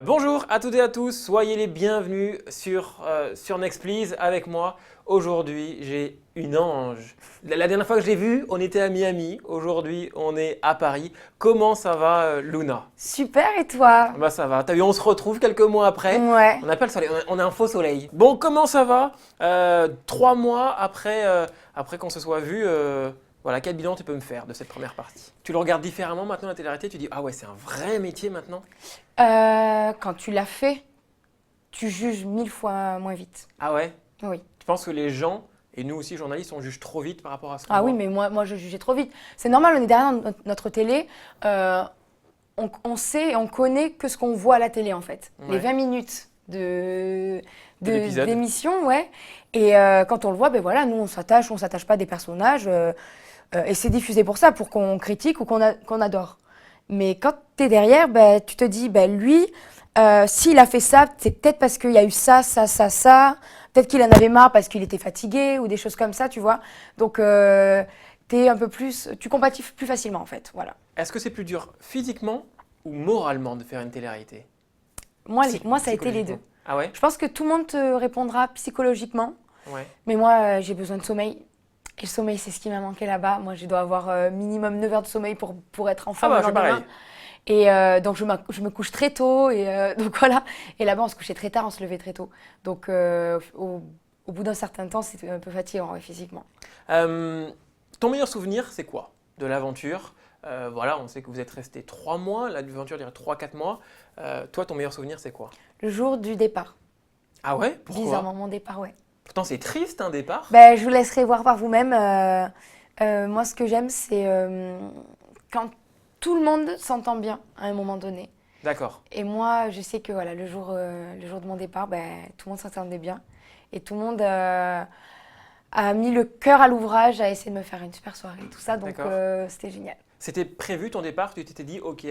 Bonjour à toutes et à tous, soyez les bienvenus sur Next Please avec moi. Aujourd'hui, j'ai une ange. La dernière fois que je l'ai vue, on était à Miami. Aujourd'hui, on est à Paris. Comment ça va, Luna? Super, et toi? Bah ça va. T'as vu, on se retrouve quelques mois après. Ouais. On n'a pas le soleil, on a un faux soleil. Bon, comment ça va? 3 mois après qu'on se soit vu, voilà, quel bilan tu peux me faire de cette première partie? Tu le regardes différemment maintenant la télé-réalité? Tu dis, ah ouais, c'est un vrai métier maintenant? Quand tu l'as fait, tu juges 1000 fois moins vite. Ah ouais? Oui. Je pense que les gens, et nous aussi journalistes, on juge trop vite par rapport à ce qu'on Ah voit. oui, mais moi je jugeais trop vite. C'est normal, on est derrière notre télé. On sait et on connaît que ce qu'on voit à la télé en fait. Ouais. Les 20 minutes l'épisode. d'émission, ouais. Et quand on le voit, ben voilà, nous on s'attache pas à des personnages. Et c'est diffusé pour ça, pour qu'on critique ou qu'on adore. Mais quand tu es derrière, ben, tu te dis, ben, lui, s'il a fait ça, c'est peut-être parce qu'il y a eu ça. Peut-être qu'il en avait marre parce qu'il était fatigué ou des choses comme ça, tu vois. Donc, tu compatis plus facilement en fait. Voilà. Est-ce que c'est plus dur physiquement ou moralement de faire une télé-réalité? Moi, ça a été les deux. Ah ouais? Je pense que tout le monde te répondra psychologiquement. Ouais. Mais moi, j'ai besoin de sommeil. Et le sommeil, c'est ce qui m'a manqué là-bas. Moi, je dois avoir minimum 9 heures de sommeil pour être en forme Ah le bah, je lendemain. pareil. Et donc, je me couche très tôt. Et donc, voilà. Et là-bas, on se couchait très tard, on se levait très tôt. Donc, au bout d'un certain temps, c'était un peu fatigant ouais, physiquement. Ton meilleur souvenir, c'est quoi de l'aventure? Voilà, on sait que vous êtes resté 3 mois, l'aventure dirait 3-4 mois. Toi, ton meilleur souvenir, c'est quoi? Le jour du départ. Ah ouais? Pourquoi? Bizarrement, mon départ, ouais. Pourtant, c'est triste un départ. Ben, je vous laisserai voir par vous-même. Moi, ce que j'aime, c'est quand tout le monde s'entend bien à un moment donné. D'accord. Et moi, je sais que voilà, le jour de mon départ, ben, tout le monde s'entendait bien. Et tout le monde a mis le cœur à l'ouvrage, à essayer de me faire une super soirée et tout ça. Donc, D'accord. c'était génial. C'était prévu ton départ? Tu t'étais dit, ok,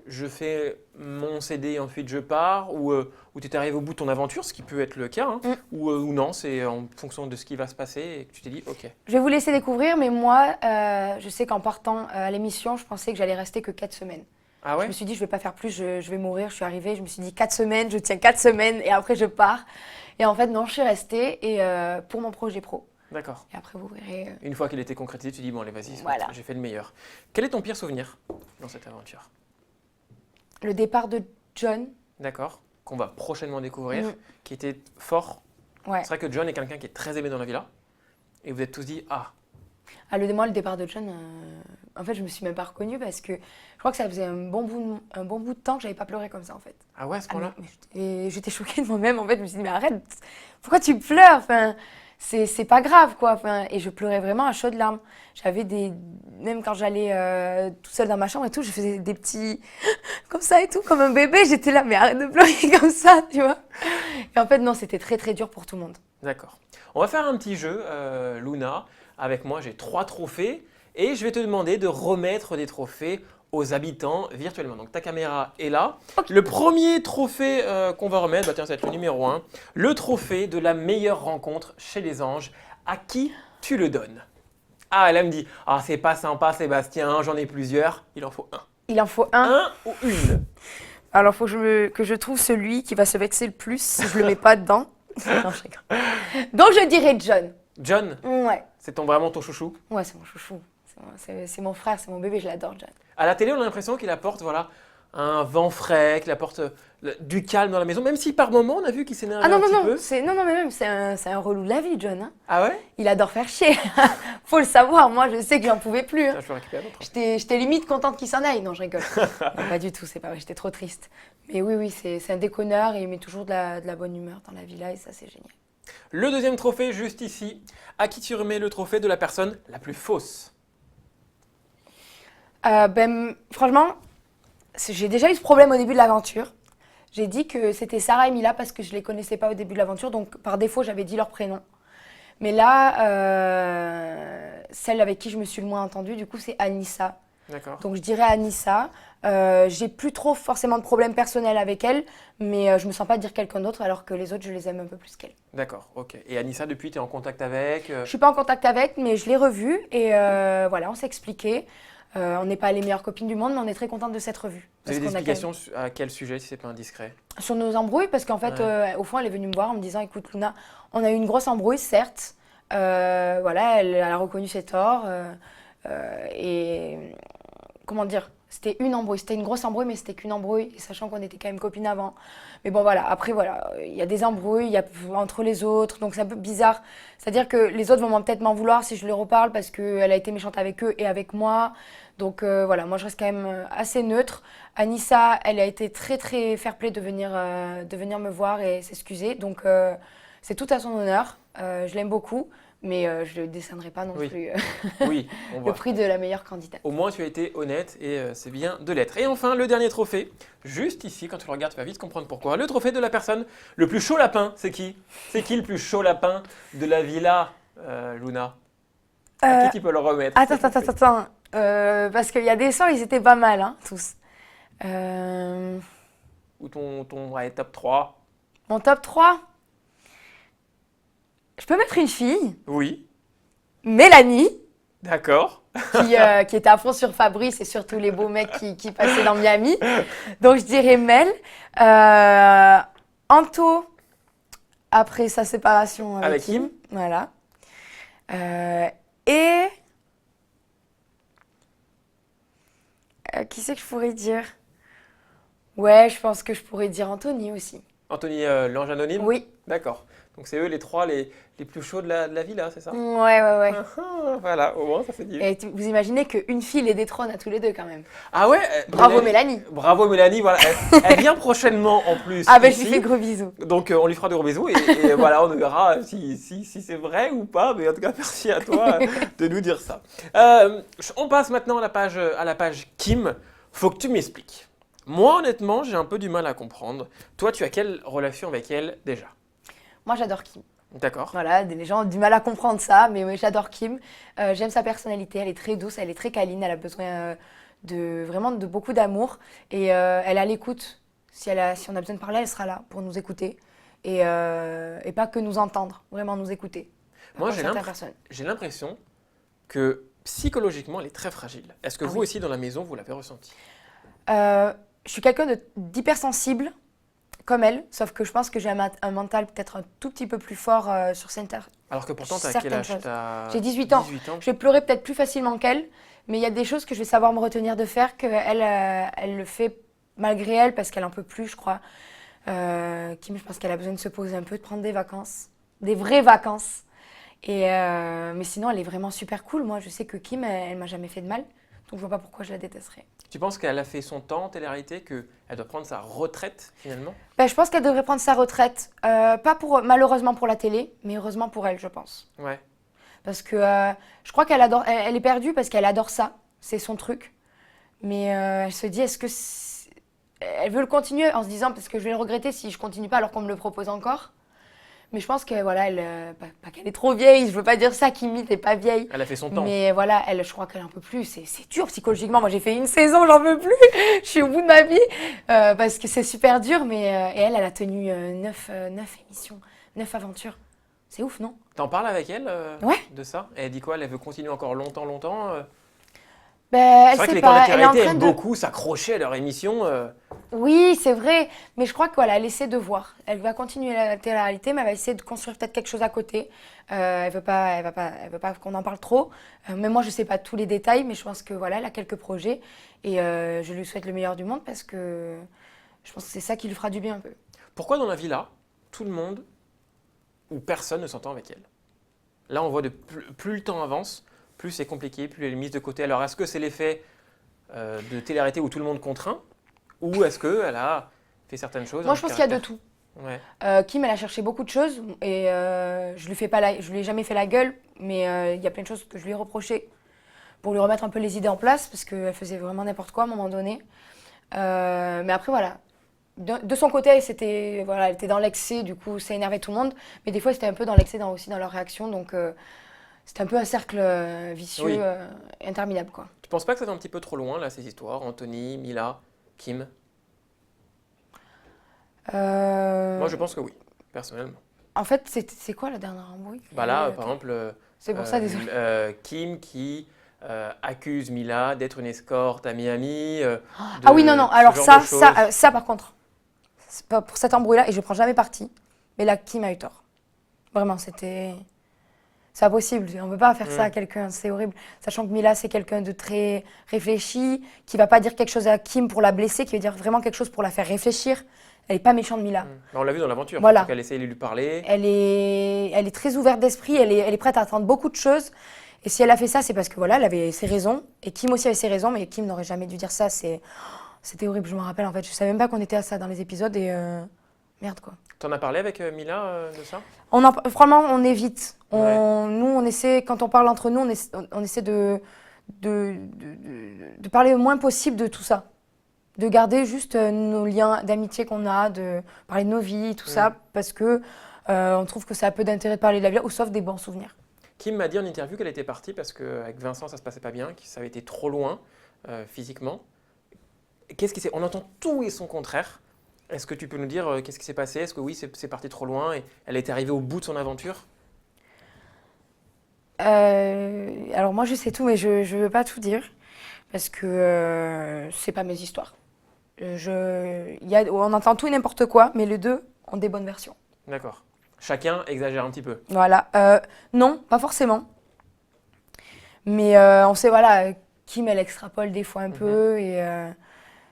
je fais mon CD et ensuite je pars? Ou tu étais arrivé au bout de ton aventure, ce qui peut être le cas, hein, ou non, c'est en fonction de ce qui va se passer et que tu t'es dit, ok. Je vais vous laisser découvrir, mais moi, je sais qu'en partant à l'émission, je pensais que j'allais rester que 4 semaines. Ah ouais? Je me suis dit, je ne vais pas faire plus, je vais mourir. Je suis arrivée, je me suis dit 4 semaines, je tiens 4 semaines et après je pars. Et en fait, non, je suis restée et pour mon projet pro. D'accord. Et après, vous verrez. Une fois qu'il était concrétisé, tu dis, bon allez, vas-y, Voilà. j'ai fait le meilleur. Quel est ton pire souvenir dans cette aventure? Le départ de John. D'accord. Qu'on va prochainement découvrir, Mhm. qui était fort. Ouais. C'est vrai que John est quelqu'un qui est très aimé dans la villa. Et vous êtes tous dit, ah, Ah, le départ de John, en fait, je me suis même pas reconnue parce que je crois que ça faisait un bon bout de temps que j'avais pas pleuré comme ça, en fait. ah ouais, à ce point-là? Et j'étais choquée de moi-même, en fait. Je me suis dit, mais arrête, pourquoi tu pleures? Enfin, c'est pas grave, quoi. Enfin, et je pleurais vraiment à chaudes larmes. Même quand j'allais toute seule dans ma chambre et tout, je faisais des petits comme ça et tout, comme un bébé. J'étais là, mais arrête de pleurer comme ça, tu vois. Et en fait, non, c'était très, très dur pour tout le monde. D'accord. On va faire un petit jeu, Luna. Avec moi, j'ai 3 trophées et je vais te demander de remettre des trophées aux habitants virtuellement. Donc ta caméra est là. Ok. Le premier trophée qu'on va remettre, bah tiens, ça va être le numéro 1. Le trophée de la meilleure rencontre chez les anges. À qui tu le donnes? Ah, elle me dit, ah c'est pas sympa Sébastien, j'en ai plusieurs. Il en faut un. Il en faut un. Un ou une? Alors, il faut que je trouve celui qui va se vexer le plus si je le mets pas dedans. Non, je rigole. Donc, je dirais John. John, Ouais. c'est vraiment ton chouchou? Ouais, c'est mon chouchou. C'est mon frère, c'est mon bébé, je l'adore, John. À la télé, on a l'impression qu'il apporte voilà, un vent frais, qu'il apporte du calme dans la maison, même si par moments, on a vu qu'il s'énerve Ah non, un non, petit non, peu. non, mais même, c'est un relou de la vie, John. Hein. Ah ouais? Il adore faire chier. Faut le savoir, moi, je sais que j'en pouvais plus. Hein. Ça, je peux récupérer l'autre. J'étais limite contente qu'il s'en aille. Non, je rigole. Non, pas du tout, c'est pas vrai, j'étais trop triste. Mais oui, c'est un déconneur et il met toujours de la bonne humeur dans la villa et ça, c'est génial. Le deuxième trophée, juste ici. À qui tu remets le trophée de la personne la plus fausse? Franchement, j'ai déjà eu ce problème au début de l'aventure. J'ai dit que c'était Sarah et Mila parce que je les connaissais pas au début de l'aventure, donc par défaut, j'avais dit leur prénom. Mais là, celle avec qui je me suis le moins entendue, du coup, c'est Anissa. D'accord. Donc je dirais Anissa. J'ai plus trop forcément de problèmes personnels avec elle, mais je me sens pas dire quelqu'un d'autre alors que les autres, je les aime un peu plus qu'elle. D'accord, ok. Et Anissa, depuis, tu es en contact avec Je suis pas en contact avec, mais je l'ai revue et voilà, on s'est expliqué. On n'est pas les meilleures copines du monde, mais on est très contentes de s'être revues. Vous avez des Parce qu'on a explications à quel sujet, si c'est pas indiscret? sur nos embrouilles, parce qu'en fait, au fond, elle est venue me voir en me disant, écoute Luna, on a eu une grosse embrouille, certes. Voilà, elle a reconnu ses torts. Et comment dire, c'était une embrouille, c'était une grosse embrouille, mais c'était qu'une embrouille, et sachant qu'on était quand même copines avant. Mais bon, voilà, après, voilà, il y a des embrouilles, il y a entre les autres, donc c'est un peu bizarre. C'est-à-dire que les autres vont peut-être m'en vouloir si je leur reparle parce qu'elle a été méchante avec eux et avec moi. Donc voilà, moi je reste quand même assez neutre. Anissa, elle a été très très fair-play de venir me voir et s'excuser. Donc c'est tout à son honneur. Je l'aime beaucoup, mais je ne décernerai pas non Oui. plus Oui, on le voit. prix de la meilleure candidate. Au moins, tu as été honnête et c'est bien de l'être. Et enfin, le dernier trophée, juste ici, quand tu le regardes, tu vas vite comprendre pourquoi. Le trophée de la personne le plus chaud lapin, c'est qui? C'est qui le plus chaud lapin de la villa, Luna? À qui tu peux le remettre? Attends. Parce qu'il y a des sorts, ils étaient pas mal, hein, tous. Ou ton ouais, top 3? Mon top 3. Je peux mettre une fille, Oui, Mélanie, d'accord. qui était à fond sur Fabrice et sur tous les beaux mecs qui passaient dans Miami. Donc je dirais Mel. Anto, après sa séparation avec Avec Kim. Voilà. Et qui c'est que je pourrais dire? Ouais, je pense que je pourrais dire Anthony aussi. Anthony, l'ange anonyme? Oui. D'accord. Donc c'est eux les trois les plus chauds de la villa, c'est ça? Ouais. Ah, voilà, au moins ça c'est dit. Et vous imaginez qu'une fille les détrône à tous les deux quand même. Ah ouais, Bravo Mélanie. Bravo Mélanie, voilà. Elle vient prochainement en plus. Ah ben je ici. lui fais de gros bisous. Donc on lui fera de gros bisous et voilà, on verra si c'est vrai ou pas. Mais en tout cas, merci à toi de nous dire ça. On passe maintenant à la page Kim. Faut que tu m'expliques. Moi, honnêtement, j'ai un peu du mal à comprendre. Toi, tu as quelle relation avec elle déjà? Moi j'adore Kim. D'accord. Voilà, les gens ont du mal à comprendre ça, mais j'adore Kim. J'aime sa personnalité, elle est très douce, elle est très câline, elle a besoin vraiment de beaucoup d'amour. Et elle est à l'écoute. Si on a besoin de parler, elle sera là pour nous écouter. Et pas que nous entendre, vraiment nous écouter. Moi, Comme certaines personnes. j'ai l'impression que psychologiquement, elle est très fragile. Est-ce que Ah vous oui. aussi, dans la maison, vous l'avez ressenti? Je suis quelqu'un d'hypersensible, comme elle, sauf que je pense que j'ai un mental peut-être un tout petit peu plus fort sur Alors que pourtant, tu as quel certaines âge? choses. T'as J'ai 18 ans. 18 ans. Je vais pleurer peut-être plus facilement qu'elle, mais il y a des choses que je vais savoir me retenir de faire qu'elle elle le fait malgré elle parce qu'elle en peut plus, je crois. Kim, je pense qu'elle a besoin de se poser un peu, de prendre des vacances, des vraies vacances. Mais sinon, elle est vraiment super cool. Moi, je sais que Kim, elle m'a jamais fait de mal, donc je vois pas pourquoi je la détesterais. Tu penses qu'elle a fait son temps en télé-réalité, qu'elle doit prendre sa retraite finalement? Ben, je pense qu'elle devrait prendre sa retraite, pas malheureusement pour la télé, mais heureusement pour elle, je pense. Ouais. Parce que je crois qu'elle adore, elle est perdue parce qu'elle adore ça, c'est son truc. Mais elle se dit, elle veut le continuer en se disant, parce que je vais le regretter si je continue pas alors qu'on me le propose encore. Mais je pense que voilà, pas qu'elle est trop vieille, je veux pas dire ça, Kimi t'es pas vieille. Elle a fait son temps. Mais voilà, je crois qu'elle en peut plus. C'est dur psychologiquement. Moi, j'ai fait une saison, j'en peux plus. Je suis au bout de ma vie parce que c'est super dur. Mais et elle a tenu 9 émissions, 9 aventures. C'est ouf, non? T'en parles avec elle Ouais. de ça? Et elle dit quoi? Elle veut continuer encore longtemps? Ben, C'est elle vrai que sait les pas. Elle est en télé-réalité train aiment de. beaucoup s'accrocher à leur émission. Oui, c'est vrai. Mais je crois que voilà, elle essaie de voir. Elle va continuer la télé-réalité, mais elle va essayer de construire peut-être quelque chose à côté. Elle veut pas qu'on en parle trop. Mais moi, je sais pas tous les détails, mais je pense que voilà, elle a quelques projets et je lui souhaite le meilleur du monde parce que je pense que c'est ça qui lui fera du bien un peu. Pourquoi dans la villa, tout le monde ou personne ne s'entend avec elle? Là, on voit plus le temps avance, plus c'est compliqué, plus elle est mise de côté. Alors, est-ce que c'est l'effet de télé-réalité où tout le monde contraint? Ou est-ce qu'elle a fait certaines choses? Moi, je pense qu'il y a de tout. Ouais. Kim, elle a cherché beaucoup de choses et je lui ai jamais fait la gueule, mais il y a plein de choses que je lui ai reprochées pour lui remettre un peu les idées en place parce qu'elle faisait vraiment n'importe quoi à un moment donné. Mais après, voilà. De son côté, elle était dans l'excès, du coup, ça énervait tout le monde. Mais des fois, c'était un peu dans l'excès aussi dans leur réaction. Donc, c'était un peu un cercle vicieux, Oui. interminable, quoi. Tu penses pas que ça va un petit peu trop loin, là, ces histoires? Anthony, Mila, Kim? Moi, je pense que oui, personnellement. En fait, c'est quoi la dernière embrouille? Bah là, par exemple, C'est pour ça, désolé. Kim qui accuse Mila d'être une escorte à Miami. Ah oui, non, ce alors genre ça, de choses. ça par contre, c'est pas pour cet embrouille-là, et je ne prends jamais parti, mais là, Kim a eu tort. Vraiment, c'est impossible, on ne peut pas faire ça à quelqu'un, c'est horrible. Sachant que Mila, c'est quelqu'un de très réfléchi, qui ne va pas dire quelque chose à Kim pour la blesser, qui va dire vraiment quelque chose pour la faire réfléchir. Elle n'est pas méchante, Mila. On l'a vu dans l'aventure, Voilà. qu'elle essaye de lui parler. Elle est très ouverte d'esprit, elle est prête à attendre beaucoup de choses. Et si elle a fait ça, c'est parce que voilà, elle avait ses raisons. Et Kim aussi avait ses raisons, mais Kim n'aurait jamais dû dire ça. C'était horrible, je me rappelle en fait. Je savais même pas qu'on était à ça dans les épisodes et merde quoi. T'en as parlé avec Mila de ça? Franchement, on évite. Nous, Ouais. on essaie, quand on parle entre nous, on essaie de parler le moins possible de tout ça. De garder juste nos liens d'amitié qu'on a, de parler de nos vies, tout ça, parce que on trouve que ça a peu d'intérêt de parler de la vie, ou sauf des bons souvenirs. Kim m'a dit en interview qu'elle était partie parce qu'avec Vincent, ça se passait pas bien, que ça avait été trop loin physiquement. Qu'est-ce qui s'est... On entend tout et son contraire. Est-ce que tu peux nous dire qu'est-ce qui s'est passé? Est-ce que oui, c'est parti trop loin et elle est arrivée au bout de son aventure? Alors moi, je sais tout, mais je ne veux pas tout dire, parce que c'est pas mes histoires. On entend tout et n'importe quoi, mais les deux ont des bonnes versions. D'accord. Chacun exagère un petit peu. Voilà. Non, pas forcément. Mais on sait, voilà, Kim, elle extrapole des fois un peu. Et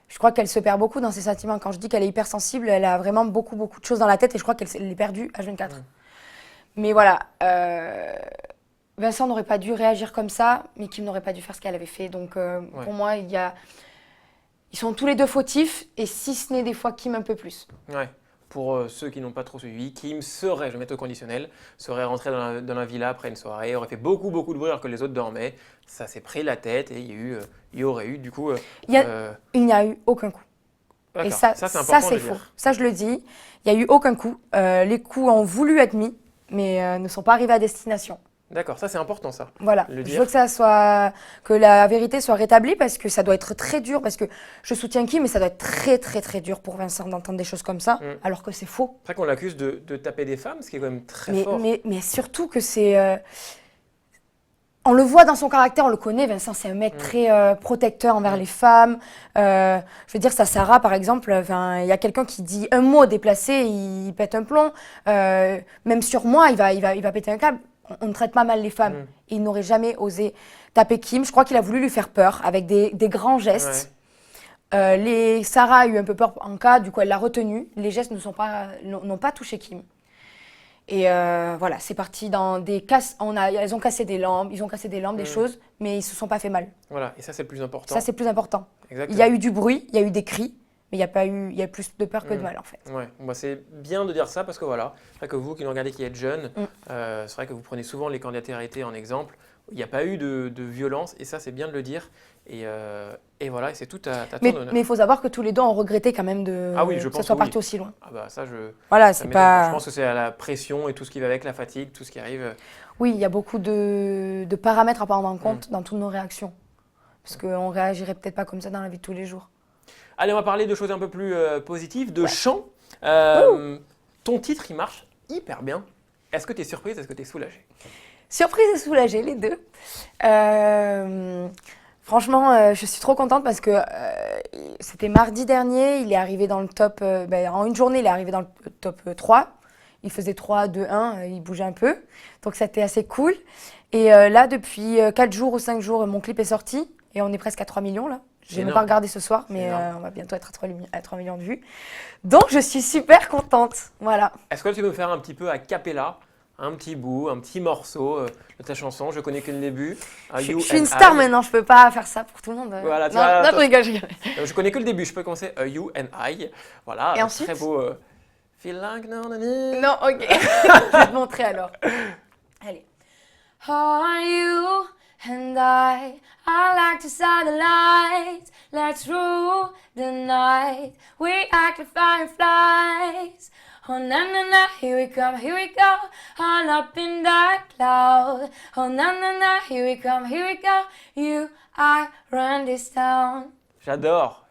je crois qu'elle se perd beaucoup dans ses sentiments. Quand je dis qu'elle est hypersensible, elle a vraiment beaucoup, beaucoup de choses dans la tête. Et je crois qu'elle est perdue H24. Mais voilà. Vincent n'aurait pas dû réagir comme ça, mais Kim n'aurait pas dû faire ce qu'elle avait fait. Donc pour moi, ils sont tous les deux fautifs. Et si ce n'est des fois Kim un peu plus. Ouais. Pour ceux qui n'ont pas trop suivi, Kim serait, je vais mettre au conditionnel, serait rentré dans la villa après une soirée, aurait fait beaucoup, beaucoup de bruit alors que les autres dormaient. Ça s'est pris la tête et il y aurait eu du coup... Il n'y a eu aucun coup. Et ça, c'est important c'est de faux. dire. Ça, je le dis. Il n'y a eu aucun coup. Les coups ont voulu être mis, mais ne sont pas arrivés à destination. D'accord, ça c'est important ça. Voilà. Le Je dire. veux que la vérité soit rétablie parce que ça doit être très dur. Parce que je soutiens Kim, mais ça doit être très, très, très dur pour Vincent d'entendre des choses comme ça, alors que c'est faux. C'est vrai qu'on l'accuse de taper des femmes, ce qui est quand même très fort. Mais surtout que c'est. On le voit dans son caractère, on le connaît, Vincent, c'est un mec très protecteur envers les femmes. Je veux dire, sa Sarah, par exemple, il y a quelqu'un qui dit un mot déplacé, il pète un plomb. Même sur moi, il va péter un câble. On ne traite pas mal les femmes. Et il n'aurait jamais osé taper Kim. Je crois qu'il a voulu lui faire peur avec des grands gestes. Sarah a eu un peu peur en cas, du coup elle l'a retenu. Les gestes n'ont pas touché Kim. Et voilà, c'est parti dans des casses. Elles ont cassé des lampes, des choses, mais ils se sont pas fait mal. Voilà, et ça c'est le plus important. Ça c'est plus important. Exactement. Il y a eu du bruit, il y a eu des cris, mais il y a plus de peur que de mal en fait. Ouais, bah, c'est bien de dire ça parce que voilà, c'est vrai que vous qui nous regardez qui êtes jeunes, c'est vrai que vous prenez souvent les candidats arrêtés en exemple. Il n'y a pas eu de violence et ça c'est bien de le dire. Et voilà, et c'est tout à ton honneur. Mais il faut savoir que tous les deux ont regretté quand même je que pense ça soit que parti aussi loin. Ah bah ça Voilà, ça c'est m'étonne pas. pas. Je pense que c'est à la pression et tout ce qui va avec, la fatigue, tout ce qui arrive. Oui, il y a beaucoup de paramètres à prendre en compte dans toutes nos réactions. Parce qu'on réagirait peut-être pas comme ça dans la vie de tous les jours. Allez, on va parler de choses un peu plus positives, de chant. Ton titre, il marche hyper bien. Est-ce que tu es surprise? Est-ce que tu es soulagée? Surprise et soulagée, les deux. Franchement, je suis trop contente parce que c'était mardi dernier, il est arrivé dans le top, en une journée, il est arrivé dans le top 3. Il faisait 3, 2, 1, il bougeait un peu. Donc c'était assez cool. Et là, depuis 4 jours ou 5 jours, mon clip est sorti et on est presque à 3 millions là. Je n'ai même pas regardé ce soir, mais on va bientôt être à 3 millions de vues. Donc je suis super contente. Voilà. Est-ce que tu peux me faire un petit peu a cappella, un petit bout, un petit morceau de ta chanson? Je connais que le début. Je suis une star maintenant, je peux pas faire ça pour tout le monde. Voilà, non, je rigole. Je connais que le début, je peux commencer You and I. Voilà, et ensuite, très beau. Feel like non, ok. Je vais te montrer alors. Allez. Are you and I like to start the lights. Let's rule the night. We act like fireflies. Oh na na na, here we go, all up in the cloud. Oh na na na, here we go, you, I run this town. J'adore,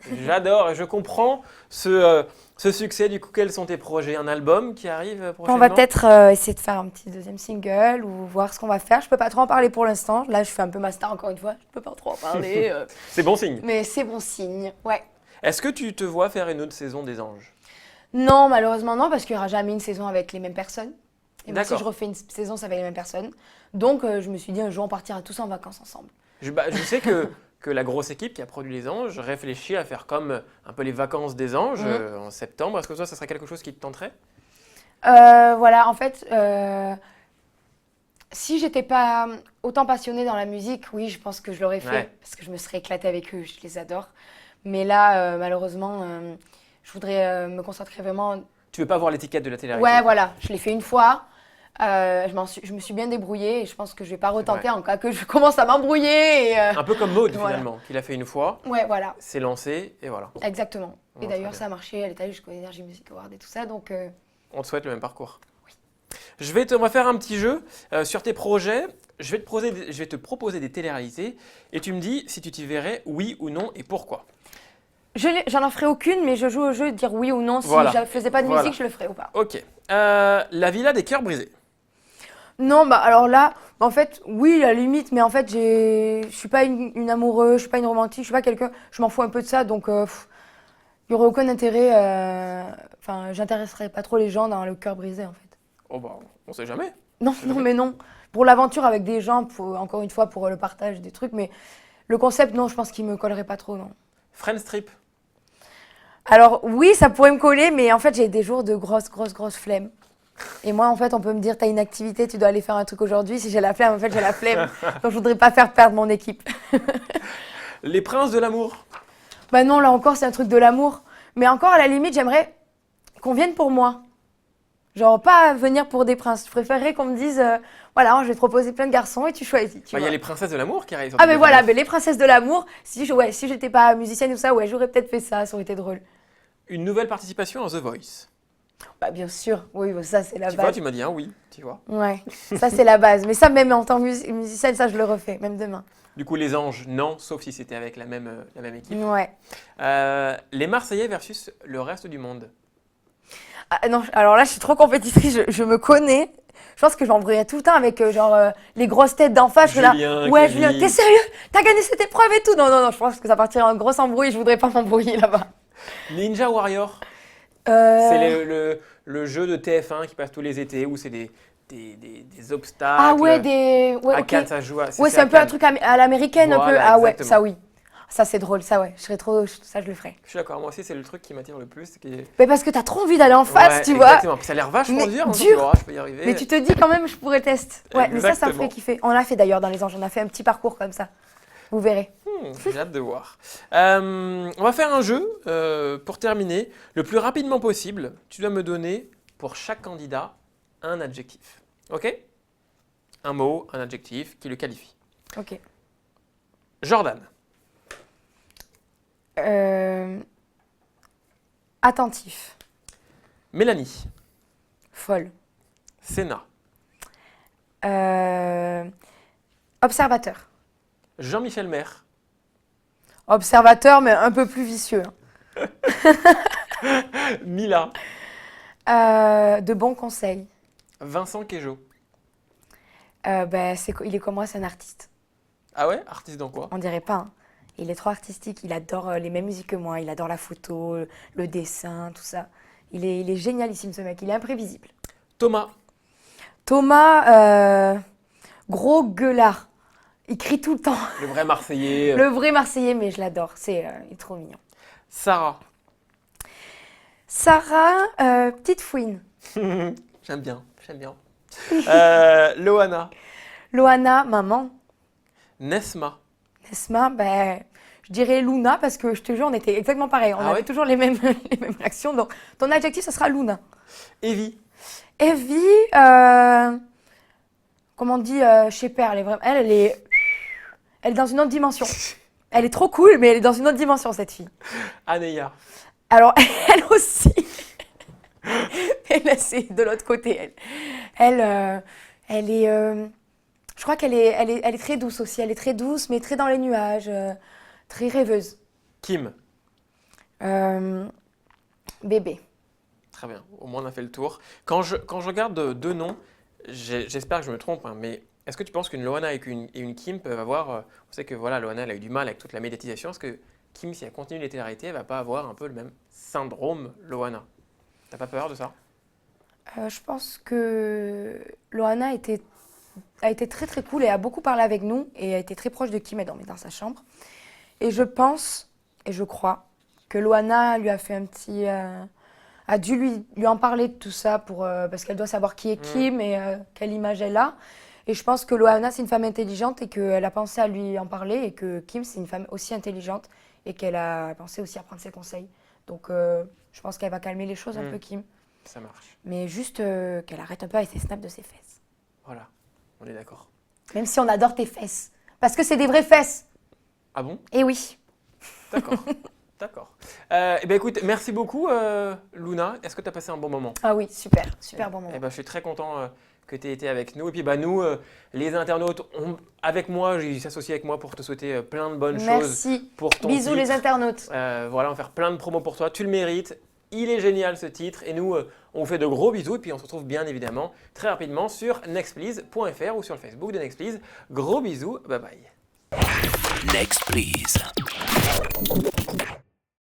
et je comprends ce Ce succès, du coup, quels sont tes projets? Un album qui arrive On prochainement? va peut-être essayer de faire un petit deuxième single ou voir ce qu'on va faire. Je peux pas trop en parler pour l'instant. Là, je fais un peu ma star encore une fois. Je peux pas trop en parler. C'est bon signe. Mais c'est bon signe. Ouais. Est-ce que tu te vois faire une autre saison des Anges? Non, malheureusement non, parce qu'il n'y aura jamais une saison avec les mêmes personnes. Et moi, si D'accord. je refais une saison, c'est avec les mêmes personnes. Donc, je me suis dit un jour, on partira tous en vacances ensemble. Je sais que la grosse équipe qui a produit Les Anges réfléchit à faire comme un peu les vacances des Anges en septembre. Est-ce que toi, ça serait quelque chose qui te tenterait? Voilà, en fait, si j'étais pas autant passionnée dans la musique, oui, je pense que je l'aurais fait. Ouais. Parce que je me serais éclatée avec eux, je les adore. Mais là, malheureusement, je voudrais me concentrer vraiment. Tu veux pas voir l'étiquette de la télé-réalité? Ouais, voilà, je l'ai fait une fois. Je me suis bien débrouillée et je pense que je vais pas retenter en cas que je commence à m'embrouiller. Un peu comme Maud, Voilà. finalement, qu'il a fait une fois, Ouais, voilà, s'est lancé et voilà. exactement. Ouais, Et très d'ailleurs, bien. ça a marché. Elle est allée jusqu'au Energy Music Award et tout ça. Donc, On te souhaite le même parcours. On va faire un petit jeu sur tes projets. Je vais te proposer des téléréalités et tu me dis si tu t'y verrais, oui ou non, et pourquoi. j'en ferai aucune, mais je joue au jeu de dire oui ou non. Si Voilà. je faisais pas de Voilà. musique, je le ferais ou pas. Ok. La Villa des Cœurs Brisés. Non, bah alors là, en fait, oui, à la limite, mais en fait, je suis pas une amoureuse, je suis pas une romantique, je suis pas quelqu'un, je m'en fous un peu de ça, donc il y aurait aucun intérêt. Enfin, j'intéresserais pas trop les gens dans le cœur brisé, en fait. Oh bah, on sait jamais. Non, non, mais non. Pour l'aventure avec des gens, encore une fois, pour le partage des trucs, mais le concept, non, je pense qu'il me collerait pas trop, non. Friends Trip. Alors oui, ça pourrait me coller, mais en fait, j'ai des jours de grosse flemme. Et moi, en fait, on peut me dire, t'as une activité, tu dois aller faire un truc aujourd'hui. Si j'ai la flemme, en fait, j'ai la flemme. Donc, je voudrais pas faire perdre mon équipe. Les Princes de l'amour. Bah non, là encore, c'est un truc de l'amour. Mais encore, à la limite, j'aimerais qu'on vienne pour moi. Genre, pas venir pour des princes. Je préférerais qu'on me dise, voilà, je vais te proposer plein de garçons et tu choisis. Il y a les Princesses de l'amour qui arrivent. Sur Ah, tes mais voilà, téléréalités. mais les princesses de l'amour, si j'étais pas musicienne ou ça, ouais, j'aurais peut-être fait ça, ça aurait été drôle. Une nouvelle participation à The Voice. Bah, bien sûr, oui, bah, ça, c'est la Tu vois, base. tu m'as dit un oui, tu vois. Ouais, ça, c'est la base. Mais ça, même en tant que musicienne, ça, je le refais, même demain. Du coup, les Anges, non, sauf si c'était avec la même équipe. Ouais. Les Marseillais versus le reste du monde. Ah, non, alors là, je suis trop compétitrice, je me connais. Je pense que j'embrouillerais tout le temps avec les grosses têtes d'en face. Je suis là, Julien, ouais, Kevin. Julien, t'es sérieux? T'as gagné cette épreuve et tout? Non, non, non, je pense que ça partirait en grosse embrouille. Je voudrais pas m'embrouiller là-bas. Ninja Warrior. Euh, C'est le jeu de TF1 qui passe tous les étés où c'est des obstacles. Ah ouais, ouais, À ok. Cannes, ça se joue à. Ouais, c'est un peu un truc à l'américaine, un peu. Voilà, Ah ouais, exactement. ça oui. Ça c'est drôle, ça ouais. Ça je le ferais. Je suis d'accord, moi aussi, c'est le truc qui m'attire le plus. Mais parce que t'as trop envie d'aller en face, Ouais, tu vois. exactement. Puis ça a l'air vachement Mais dur. Hein, dur. tu vois, je peux y arriver. Mais tu te dis quand même, je pourrais tester. Ouais, mais ça me Exactement. ferait kiffer. On l'a fait d'ailleurs dans les Anges, on a fait un petit parcours comme ça. Vous verrez. J'ai hâte de voir. On va faire un jeu pour terminer. Le plus rapidement possible, tu dois me donner pour chaque candidat un adjectif. Ok? Un mot, un adjectif qui le qualifie. Ok. Jordan. Attentif. Mélanie. Folle. Sénat. Observateur. Jean-Michel Maire. Observateur, mais un peu plus vicieux. Mila. De bons conseils. Vincent Queijo. Il est comme moi, c'est un artiste. Ah ouais? Artiste dans quoi? On dirait pas. Hein. Il est trop artistique. Il adore les mêmes musiques que moi. Il adore la photo, le dessin, tout ça. Il est génialissime, ce mec. Il est imprévisible. Thomas. Thomas, gros gueulard. Il crie tout le temps. Le vrai Marseillais. Le vrai Marseillais, mais je l'adore. Il est trop mignon. Sarah. Sarah, petite fouine. J'aime bien, j'aime bien. Loana. Loana, maman. Nesma. Nesma, je dirais Luna parce que je te jure, on était exactement pareil. On Ah avait ouais toujours les mêmes réactions. Donc, ton adjectif, ça sera Luna. Evie. Evie, comment on dit chez Père, elle est dans une autre dimension. Elle est trop cool, mais elle est dans une autre dimension, cette fille. Aneya. Alors, elle aussi. Mais là, c'est de l'autre côté. Elle est. Je crois qu'elle est très douce aussi. Elle est très douce, mais très dans les nuages, très rêveuse. Kim. Bébé. Très bien, au moins on a fait le tour. Quand je regarde deux noms, j'espère que je me trompe, hein, mais est-ce que tu penses qu'une Loana et une Kim peuvent avoir... on sait que voilà, Loana elle a eu du mal avec toute la médiatisation. Est-ce que Kim, si elle continue les télé-réalités, elle va pas avoir un peu le même syndrome Loana? T'as pas peur de ça? Je pense que Loana a été très très cool et a beaucoup parlé avec nous et a été très proche de Kim et dormait dans sa chambre. Et je pense et je crois que Loana lui a fait un petit... a dû lui en parler de tout ça parce qu'elle doit savoir qui est Kim et quelle image elle a. Et je pense que Loana, c'est une femme intelligente et qu'elle a pensé à lui en parler et que Kim, c'est une femme aussi intelligente et qu'elle a pensé aussi à prendre ses conseils. Donc, je pense qu'elle va calmer les choses un peu, Kim. Ça marche. Mais juste qu'elle arrête un peu avec ses snaps de ses fesses. Voilà, on est d'accord. Même si on adore tes fesses. Parce que c'est des vraies fesses. Ah bon? Eh oui. D'accord. D'accord. Eh ben écoute, merci beaucoup Luna. Est-ce que tu as passé un bon moment? Ah oui, super. Super bon moment. Eh ben, je suis très content que tu aies été avec nous. Et puis bah, nous, les internautes, avec moi, ils s'associent avec moi pour te souhaiter plein de bonnes choses Merci. pour ton Bisous titre. les internautes. Voilà, on va faire plein de promos pour toi. Tu le mérites. Il est génial ce titre. Et nous, on vous fait de gros bisous. Et puis on se retrouve bien évidemment très rapidement sur nextplease.fr ou sur le Facebook de Nextplease. Gros bisous. Bye bye. Next, please.